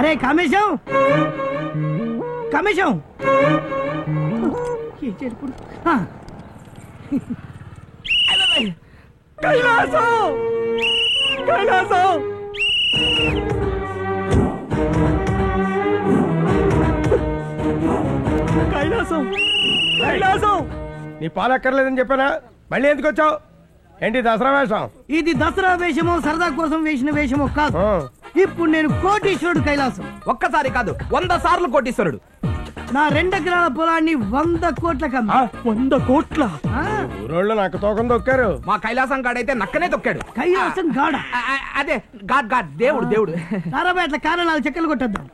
అరే కమిషం కమిషం కైలాసం కైలాసం కైలాసం కైలాసం నీ పాలక్కర్లేదని చెప్పానా? మళ్ళీ ఎందుకు వచ్చావు? ఏంటి దసరా వేషం? ఇది దసరా వేషమో సరదా కోసం వేసిన వేషమో కాదు. ఇప్పుడు నేను కోటీశ్వరుడు కైలాసం. ఒక్కసారి కాదు 100 సార్లు కోటీశ్వరుడు. నా 2 ఎకరాల పొలాన్ని 100 కోట్ల 100 కోట్ల ఊరోళ్ళు నాకు తోకం తొక్కారు. మా కైలాసం గాడైతే నక్కనే తొక్కాడు. కైలాసం గాడ అదే గాడ్ దేవుడు దేవుడు. తారాబేట్ల కారణాలు చెక్కలు కొట్టద్దాం.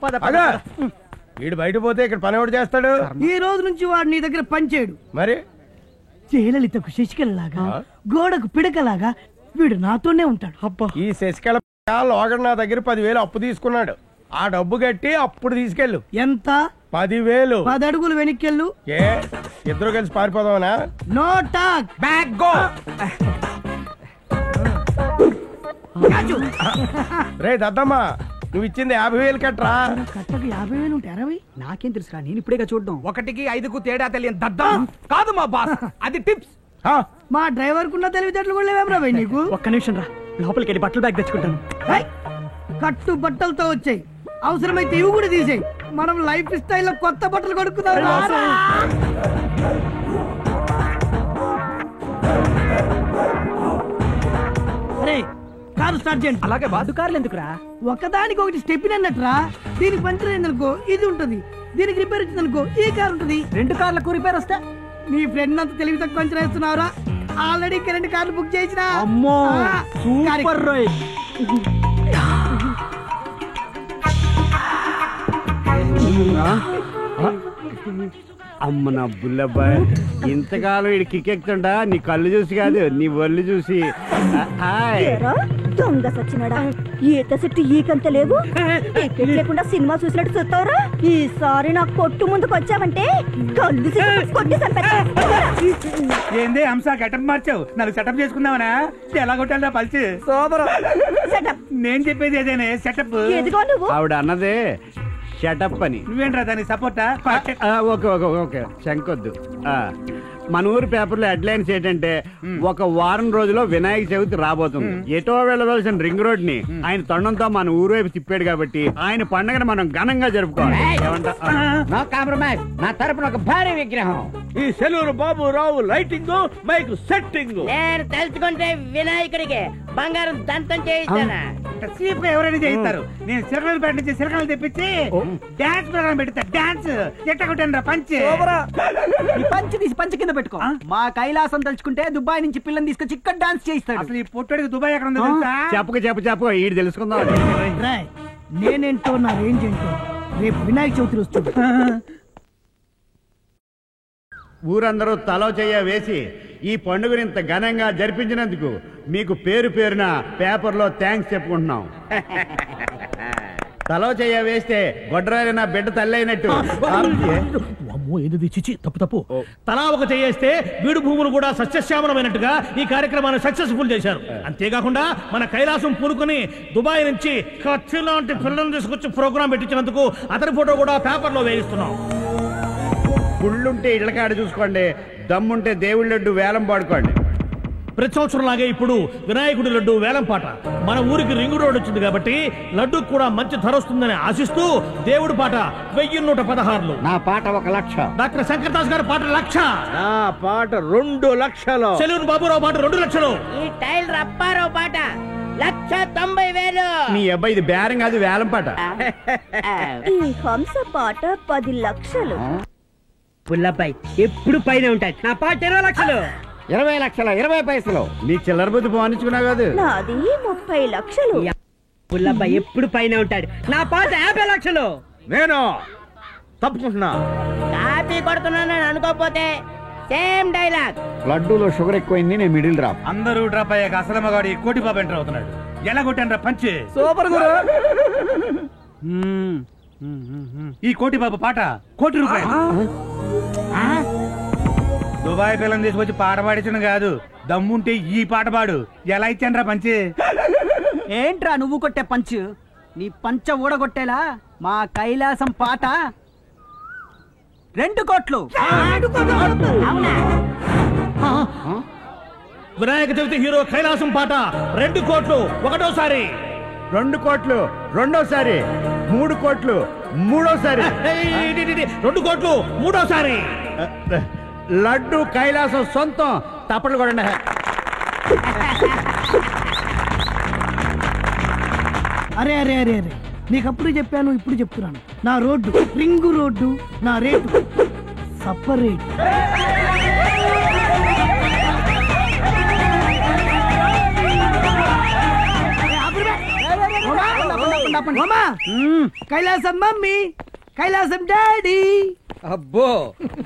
వీడు బయట పోతే ఇక్కడ పని ఎవడు చేస్తాడు? ఈ రోజు నుంచి వాడు నీ దగ్గర పనిచేయడు. మరి జయలలితకు శశికళలాగా గోడకు పిడకలాగా వీడు నాతోనే ఉంటాడు. అబ్బా, ఈ శశికళ లోగడ నా దగ్గర 10,000 అప్పు తీసుకున్నాడు. ఆ డబ్బు కట్టి అప్పుడు తీసుకెళ్ళు. ఎంత? 10,000. 10 అడుగులు వెనక్కెళ్ళు. ఏ ఇద్దరు కలిసి పారిపోదామనా? No talk, back go. రే దద్దమ్మా, నువ్వు ఇచ్చింది 50,000 కట్టరా. కట్టకు 50,000 ఉంటే 60. నాకేం తెలుసురా, నేను ఇప్పుడేగా చూడడం. 1కి 5కు తేడా తెలియని దద్దం కాదు మా బాస్. అది టిప్స్. మా డ్రైవర్ కున్న తెలివితేటలు కూడా లేవేం రా నీకు. ఒక్క నిమిషం రా, లోపలికి వెళ్ళి బట్టలు బ్యాగ్ తెచ్చుకుంటాను. కట్టు బట్టలతో వచ్చాయి, అవసరమైతే ఇవి కూడా తీసేయి. మనం లైఫ్ స్టైల్లో కొత్త బట్టలు కొనుక్కుందాం. అరే కారు స్టార్ట్ చేయండి. అలాగే బాస్. కార్లు ఎందుకురా? ఒకదానికి ఒకటి స్టెప్ అన్నట్రా. దీనికి పంచర్ అయిందనుకో ఇది ఉంటది, దీనికి రిపేర్ వచ్చిందనుకో ఈ కారు ఉంటది. 2 కార్లకు రిపేర్ వస్తే నీ ఫ్రెండ్ అంత తెలివి తక్కువ పంచర్ వేస్తున్నావురా. ఆల్రెడీ 2 కార్లు బుక్ చేసిన. అమ్మో సూపర్ రోయ్. అమ్మ నా బుల్లబ్బాయ్, ఇంతకాలం వీడి కిక్కెక్కుతుంటా నీ కళ్ళు చూసి కాదు నీ ఒళ్ళు చూసి. దొంగ సచ్చినాడా, ఈత చెట్టు ఈకంత లేవు, టికెట్ లేకుండా సినిమా చూసినట్టు చూస్తావురా. ఈసారి నా కొట్టు ముందుకు వచ్చావంటే కళ్ళు కొట్టి ఏంది హంస గెటప్ మార్చావు? నన్ను సెటప్ చేసుకుందామనా? ఎలా కొట్టాలి పలిచి నేను చెప్పేది ఏదైనా సెటప్. ఆవిడ అన్నదే షటప్ అని. నువ్వేంట్రా దానికి సపోర్టా? ఓకే ఓకే ఓకే శంకొద్దు. మన ఊరు పేపర్లో హెడ్లైన్స్ ఏంటంటే, 1 వారం రోజుల్లో వినాయక చవితి రాబోతుంది. ఎటో వెళ్ళవలసిన రింగ్ రోడ్ ని ఆయన తొండంతో మన ఊరు వైపు తిప్పాడు కాబట్టి ఆయన పండుగను మనం ఘనంగా జరుపుకోవాలి. No compromise. నా తరపున ఒక భారీ విగ్రహం. ఈ Seluru Baburao lighting mic setting. నేను తెలుసుకుంటే వినాయకుడికి బంగారం దంతం చేయిస్తానా? చీప్ గా ఎవరైనా చేయిస్తారు. నేను సిరకలపేట నుంచి సిరకలు తెప్పించి డాన్స్ ప్రోగ్రామ్ పెడతా. డాన్స్ ఎట్టగొట్టండి పంచ్. పంచ్ తీసి పంచ కింద పెట్టుకో. మా కైలాసం తలుచుకుంటే దుబాయ్ నుంచి పిల్లని తీసుకొచ్చి ఇక్కడ డాన్స్ చేయిస్తాడు. అసలు ఈ పొట్టడికి దుబాయ్ ఎక్కడ ఉందో తెలుసా? చెప్పు ఈడు తెలుసుకుందాం. నేనేంటో నా రేంజ్ ఏంటో రేపు వినాయక చవితి వస్తుంది. ఊరందరూ తలో చెయ్య వేసి ఈ పండుగను ఇంత ఘనంగా జరిపించినందుకు మీకు పేరు పేరున పేపర్లో థ్యాంక్స్ చెప్పుకుంటున్నాం. తలో చెయ్య వేస్తే గొడ్రాలి బిడ్డ తల్లి అయినట్టు. చిచి తప్పు. తలా ఒక చేయేస్తే బీడు భూములు కూడా సస్యశ్యామలమైనట్టుగా ఈ కార్యక్రమాన్ని సక్సెస్ఫుల్ చేశారు. అంతేకాకుండా మన కైలాసం పూనుకుని దుబాయ్ నుంచి కత్తి లాంటి పిల్లలను తీసుకొచ్చి ప్రోగ్రాం పెట్టించినందుకు అతని ఫోటో కూడా పేపర్లో వేయిస్తున్నాం. గుళ్ళుంటే ఇళ్ళకాడ చూసుకోండి, దమ్ముంటే దేవుడి లడ్డు వేలం పాడుకోండి. ప్రతి సంవత్సరం లాగే ఇప్పుడు వినాయకుడి లడ్డు వేలం పాట. మన ఊరికి రింగు రోడ్ వచ్చింది కాబట్టి లడ్డు కూడా మంచి ధర వస్తుందని ఆశిస్తూ దేవుడి పాట 1116. నా పాట 1 లక్షం. డాక్టర్ శంకర్ దాస్ గారి పాట 1,00,000. నా పాట 2 లక్షలు. సెలూరు బాబురావు పాట 2 లక్షలు. ఈ టైలర్ అప్పారావు పాట 1,90,000. నీ అబ్బాయి ఇది బేరం కాదు, వేలం పాట. ఈ హంస పాట 10 లక్షలు. పుల్లబ్బాయి ఎప్పుడు పైన ఉంటాయి. నా పాట 20 లక్షలు. 20 లక్షల 20 పైసలు. నీ చిల్లర బుద్ధి పోనిచ్చుకున్నావు కాదు. నాది 30 లక్షలు. పుల్లబ్బాయి ఎప్పుడు పైన ఉంటాడు. నా పాట 50 లక్షలు. నేను తప్పుకుంటున్నా. కాపీ కొడుతున్నానని అనుకోకపోతే సేమ్ డైలాగ్. లడ్డూలో షుగర్ ఎక్కువైంది, నేను మిడిల్ డ్రాప్. అందరూ డ్రాప్ అయ్యాక అసలు మగాడు కోటి బాబు ఎంటర్ అవుతున్నాడు. ఎలా కొట్టాను పంచ్? సూపర్ గురు. ఈ కోటి బాబు పాట 1,00,00,000 రూపాయలు. దుబాయ్ పిల్లని తీసుకొచ్చి పాట పాడించడం కాదు, దమ్ముంటే ఈ పాట పాడు. ఎలా ఇచ్చాను రా పంచి? ఏంట్రా నువ్వు కొట్టే పంచ్? నీ పంచ ఊడగొట్టేలా మా కైలాసం పాట 2 కోట్లు. వినాయక చవితి హీరో కైలాసం పాట 2 కోట్లు ఒకటోసారి, 2 కోట్లు రెండోసారి, 3 కోట్లు మూడోసారి, 2 కోట్లు మూడోసారి. లడ్డు కైలాసం సొంతం. తప్పట్లు కూడా అరే అరే అరే అరే, నీకప్పుడు చెప్పాను, ఇప్పుడు చెప్తున్నాను. నా రోడ్డు రింగు రోడ్డు, నా rate separate. Kailasam mummy, Kailasam daddy. అబ్బో,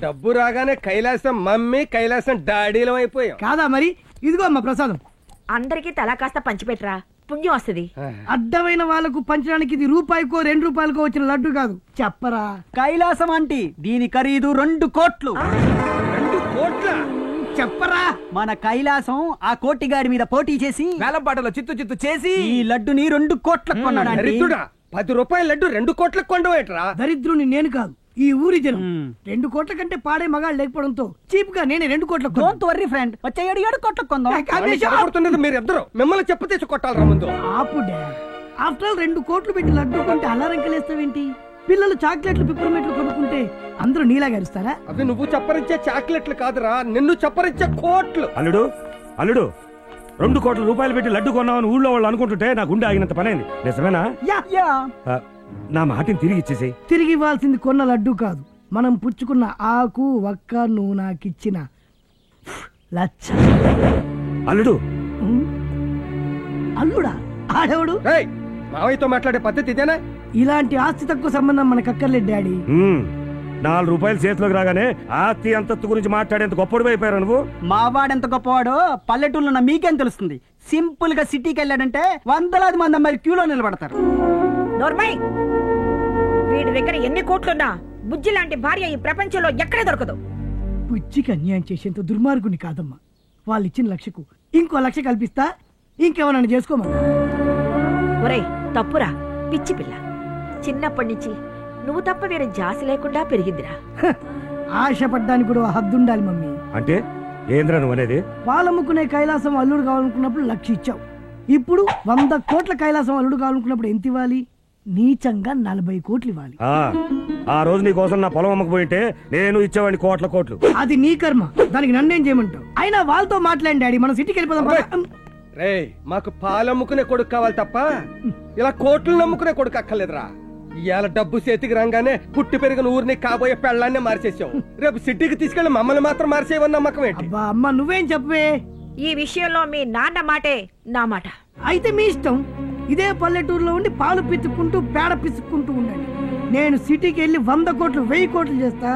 డబ్బు రాగానే కైలాసం మమ్మీ, కైలాసం డాడీలం అయిపోయాం కాదా మరి? ఇదిగో అమ్మ ప్రసాదం. అందరికి తలా కాస్త పంచిపెట్టరా, పుణ్యం వస్తుంది. అడ్డమైన వాళ్ళకు పంచడానికి ఇది రూపాయికో 2 రూపాయలకో వచ్చిన లడ్డు కాదు, చెప్పరా. కైలాసం ఆంటీ, దీని ఖరీదు 2 కోట్లు. 2 కోట్ల? చెప్పరా. మన కైలాసం ఆ కోటిగాడి మీద పోటీ చేసి వేలం పాటలో చిత్తు చేసి ఈ లడ్డుని 2 కోట్లకు కొన్నాడు. దరిద్రుడా, 10 రూపాయల లడ్డు 2 కోట్లకు కొండవేట్రా? దరిద్రుని నేను కాదు, ఈ ఊరి జనం. 2 కోట్ల కంటే పాడే మగాళ్ళు లేకపోవడంతో చీప్ గా నేనే 2 కోట్లకు కొన్నాను. డోంట్ వర్రీ ఫ్రెండ్, వచ్చే 7 కోట్లకు కొందాం. కొడుతున్నది మీరిద్దరు. మిమ్మల్ని చెప్పు తెచ్చి కొట్టాలరా ముందు. ఆపు డాడ్. ఆఫ్టర్ ఆల్ 2 కోట్లు పెట్టి లడ్డు కొంటే అలారంకలేస్తావేంటి? పిల్లలు చాక్లెట్లు పిప్పర్మెంట్లు కొనుక్కుంటే అందరూ నీలాగా అరుస్తారా? అవి నువ్వు చప్పరించే చాక్లెట్లు కాదురా, నిన్ను చప్పరించే కోట్లు. అల్లుడు అల్లుడు 2 కోట్ల రూపాయలు పెట్టి లడ్డు కొన్నామని ఊళ్ళో వాళ్ళు అనుకుంటుంటే నా గుండె ఆగినంత పనైంది. నిజమేనా? యా. నా మాటిని తిరిగి ఇచ్చేసి. తిరిగి ఇవ్వాల్సింది కొన్న లడ్డు కాదు, మనం పుచ్చుకున్న ఆకు వక్క నువ్వు నాకిచ్చిన లచ్చ. అల్లుడు. అల్లుడా? ఆడేవాడు? మావయ్యతో మాట్లాడే పద్ధతి ఇదేనా? ఇలాంటి ఆస్తి తక్కువ సంబంధం మనకు అక్కర్లేదు డాడీ. 4 రూపాయలు చేతిలోకి రాగానే ఆస్తి అంతస్తు గురించి మాట్లాడేంత గొప్పడు అయిపోయారు నువ్వు. మావాడెంత గొప్పవాడో పల్లెటూళ్ళలో మీకేం తెలుస్తుంది? సింపుల్ గా సిటీకి వెళ్ళాడంటే 100 మంది అమ్మాయిలు క్యూలో నిలబడతారు. నోర్మై, వీడి దగ్గర ఎన్ని కోట్లున్నా బుజ్జి లాంటి భార్య ఈ ప్రపంచంలో ఎక్కడ దొరకదు. బుజ్జికి అన్యాయం చేసేంత దుర్మార్గుని కాదమ్మా. వాళ్ళు ఇచ్చిన 1,00,000కు ఇంకో 1,00,000 కల్పిస్తా, ఇంకేమన్నా చేసుకోమా. ఒరేయ్ తప్పురా, పిచ్చి పిల్ల. చిన్నప్పటి నుంచి నువ్వు తప్ప వేరే జాసి లేకుండా పెరిగిందిరా. ఆశపడ్డానికి కూడా హద్దుండాలి మమ్మీ. అంటే ఏంద్రా నువ్వు అనేది? పాలమ్ముకునే కైలాసం అల్లుడు కావాలనుకున్నప్పుడు 1,00,000 ఇచ్చావు. ఇప్పుడు 100 కోట్ల కైలాసం అల్లుడు కావాలనుకున్నప్పుడు ఎంత ఇవ్వాలి? నీచంగా 40 కోట్లు ఇవ్వాలి. ఆ రోజు నీ కోసం నా పొలం అమ్మకపోయింటే నేను ఇచ్చేవాడిని కోట్లు. అది నీ కర్మ, దానికి నన్నేం చేయమంటావు? అయినా వాళ్ళతో మాట్లాడి డాడీ, మనం సిటీకి వెళ్ళిపోదాం. రే, మాకు పాలమ్ముకునే కొడుకు కావాలి తప్ప ఇలా కోట్లు నమ్ముకునే కొడుకు అక్కర్లేదురా. ఇవాళ డబ్బు చేతికి రాగానే పుట్టి పెరిగిన ఊరిని కాబోయే పెళ్ళాన్నే మార్చేసావు. రేపు సిటీకి తీసుకెళ్లి మమ్మల్ని మాత్రం మార్చేవని నమ్మకం ఏంటి? అమ్మ నువ్వేం చెప్పవే. ఈ విషయంలో మీ నాన్న మాటే నా మాట. అయితే మీ ఇష్టం. ఇదే పల్లెటూరులో ఉండి పాలు పిచ్చుకుంటూ పేడ పిచ్చుకుంటూ ఉండండి. నేను సిటీకి వెళ్ళి 100 కోట్లు 1000 కోట్లు చేస్తా.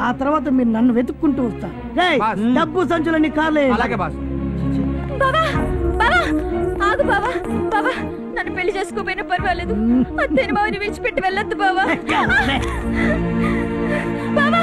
ఆ తర్వాత మీరు నన్ను వెతుక్కుంటూ వస్తా. డబ్బు సంచులన్నీ కార్లే. అలాగే బాస్. బావా బావా ఆగు బావా. బావా నన్ను పెళ్లి చేసుకోపోయినా పర్వాలేదు, అత్తేని బావని విడిచిపెట్టి వెళ్ళొద్దు బావా. బావా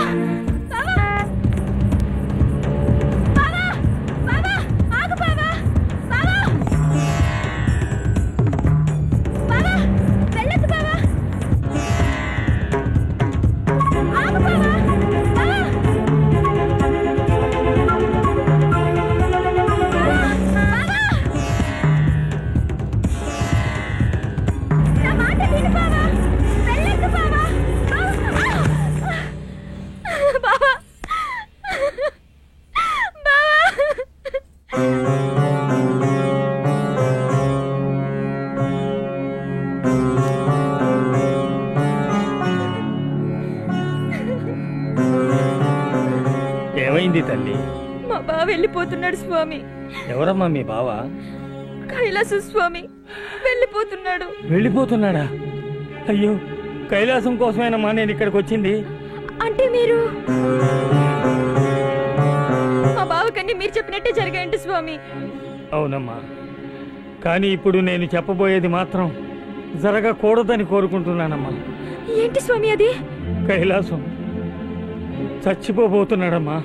ఏమైంది తల్లి? మా బావ వెళ్ళిపోతున్నాడు స్వామి. ఎవరమ్మా మీ బావ? కైలాసం స్వామి వెళ్ళిపోతున్నాడు. వెళ్ళిపోతున్నాడా? అయ్యో, కైలాసం కోసమేనమ్మా నేను ఇక్కడికి వచ్చింది. అంటే మీరు మా బావకన్నీ మీరు చెప్పినట్టే జరిగాయండి స్వామి. అవునమ్మా, కానీ ఇప్పుడు నేను చెప్పబోయేది మాత్రం జరగకూడదని కోరుకుంటున్నానమ్మా. ఏంటి స్వామి అది? కైలాసం చచ్చిపోబోతున్నాడమ్మా.